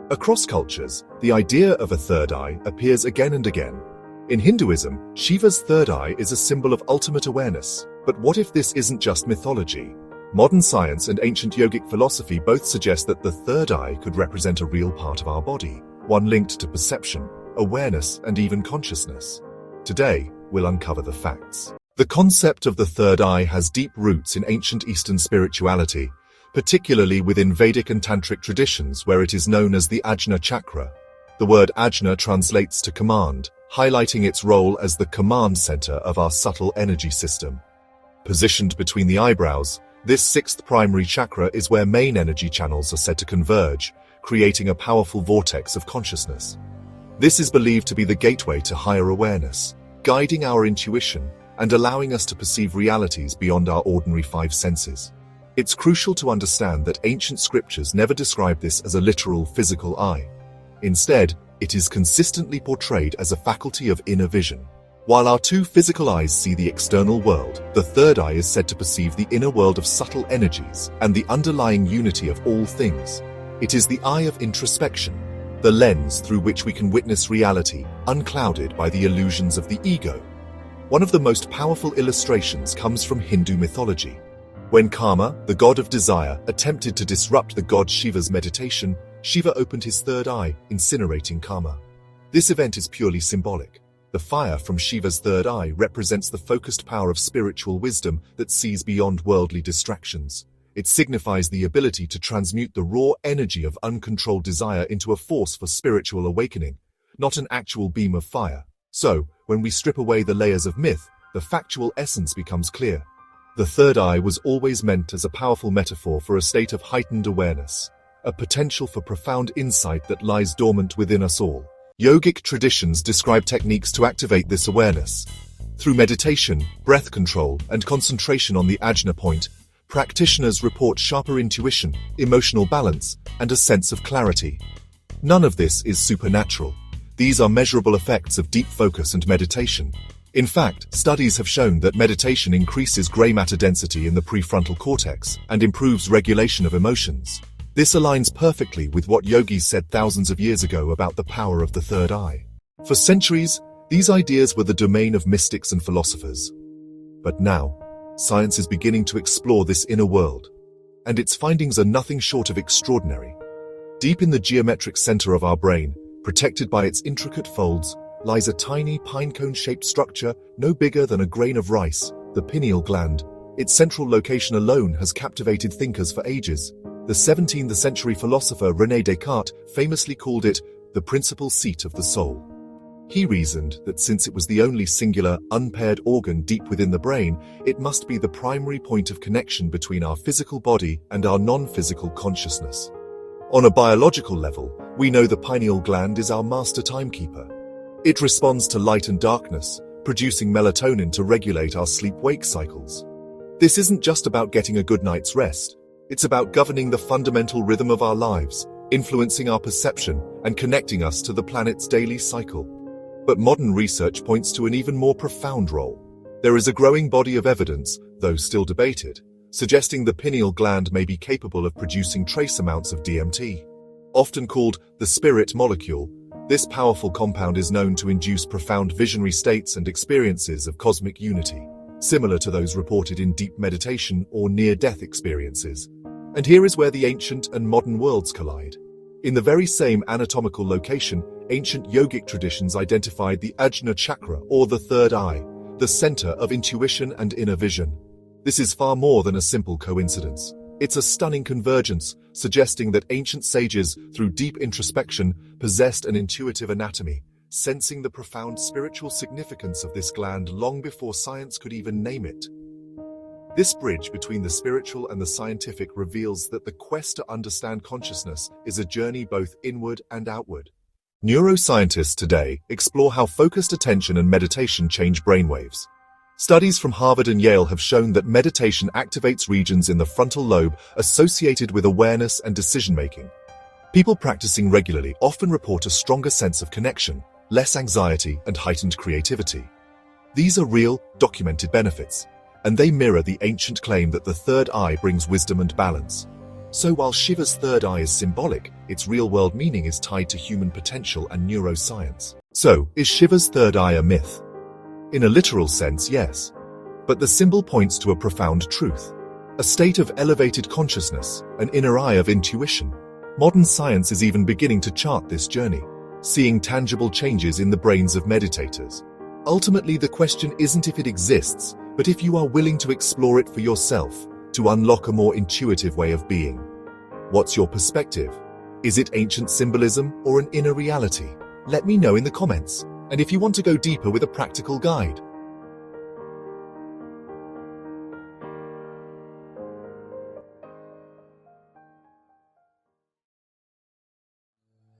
Across cultures, the idea of a third eye appears again and again. In Hinduism, Shiva's third eye is a symbol of ultimate awareness. But what if this isn't just mythology? Modern science and ancient yogic philosophy both suggest that the third eye could represent a real part of our body, one linked to perception, awareness, and even consciousness. Today, we'll uncover the facts. The concept of the third eye has deep roots in ancient Eastern spirituality, particularly within Vedic and Tantric traditions where it is known as the Ajna Chakra. The word Ajna translates to command, highlighting its role as the command center of our subtle energy system. Positioned between the eyebrows, this sixth primary chakra is where main energy channels are said to converge, creating a powerful vortex of consciousness. This is believed to be the gateway to higher awareness, guiding our intuition and allowing us to perceive realities beyond our ordinary five senses. It's crucial to understand that ancient scriptures never describe this as a literal physical eye. Instead, it is consistently portrayed as a faculty of inner vision. While our two physical eyes see the external world, the third eye is said to perceive the inner world of subtle energies and the underlying unity of all things. It is the eye of introspection, the lens through which we can witness reality, unclouded by the illusions of the ego. One of the most powerful illustrations comes from Hindu mythology. When Kama, the god of desire, attempted to disrupt the god Shiva's meditation, Shiva opened his third eye, incinerating Kama. This event is purely symbolic. The fire from Shiva's third eye represents the focused power of spiritual wisdom that sees beyond worldly distractions. It signifies the ability to transmute the raw energy of uncontrolled desire into a force for spiritual awakening, not an actual beam of fire. So, when we strip away the layers of myth, the factual essence becomes clear. The third eye was always meant as a powerful metaphor for a state of heightened awareness, a potential for profound insight that lies dormant within us all. Yogic traditions describe techniques to activate this awareness. Through meditation, breath control, and concentration on the Ajna point, practitioners report sharper intuition, emotional balance, and a sense of clarity. None of this is supernatural. These are measurable effects of deep focus and meditation. In fact, studies have shown that meditation increases gray matter density in the prefrontal cortex and improves regulation of emotions. This aligns perfectly with what yogis said thousands of years ago about the power of the third eye. For centuries, these ideas were the domain of mystics and philosophers. But now, science is beginning to explore this inner world, and its findings are nothing short of extraordinary. Deep in the geometric center of our brain, protected by its intricate folds, lies a tiny pinecone-shaped structure no bigger than a grain of rice, the pineal gland. Its central location alone has captivated thinkers for ages. The 17th century philosopher René Descartes famously called it the principal seat of the soul. He reasoned that since it was the only singular, unpaired organ deep within the brain, it must be the primary point of connection between our physical body and our non-physical consciousness. On a biological level, we know the pineal gland is our master timekeeper. It responds to light and darkness, producing melatonin to regulate our sleep-wake cycles. This isn't just about getting a good night's rest. It's about governing the fundamental rhythm of our lives, influencing our perception, and connecting us to the planet's daily cycle. But modern research points to an even more profound role. There is a growing body of evidence, though still debated, suggesting the pineal gland may be capable of producing trace amounts of DMT. Often called the spirit molecule, this powerful compound is known to induce profound visionary states and experiences of cosmic unity, similar to those reported in deep meditation or near-death experiences. And here is where the ancient and modern worlds collide. In the very same anatomical location, ancient yogic traditions identified the Ajna Chakra, or the third eye, the center of intuition and inner vision. This is far more than a simple coincidence. It's a stunning convergence, suggesting that ancient sages, through deep introspection, possessed an intuitive anatomy, sensing the profound spiritual significance of this gland long before science could even name it. This bridge between the spiritual and the scientific reveals that the quest to understand consciousness is a journey both inward and outward. Neuroscientists today explore how focused attention and meditation change brainwaves. Studies from Harvard and Yale have shown that meditation activates regions in the frontal lobe associated with awareness and decision-making. People practicing regularly often report a stronger sense of connection, less anxiety, and heightened creativity. These are real, documented benefits, and they mirror the ancient claim that the third eye brings wisdom and balance. So while Shiva's third eye is symbolic, its real-world meaning is tied to human potential and neuroscience. So, is Shiva's third eye a myth? In a literal sense, yes. But the symbol points to a profound truth. A state of elevated consciousness, an inner eye of intuition. Modern science is even beginning to chart this journey, seeing tangible changes in the brains of meditators. Ultimately, the question isn't if it exists, but if you are willing to explore it for yourself, to unlock a more intuitive way of being. What's your perspective? Is it ancient symbolism or an inner reality? Let me know in the comments. And if you want to go deeper with a practical guide,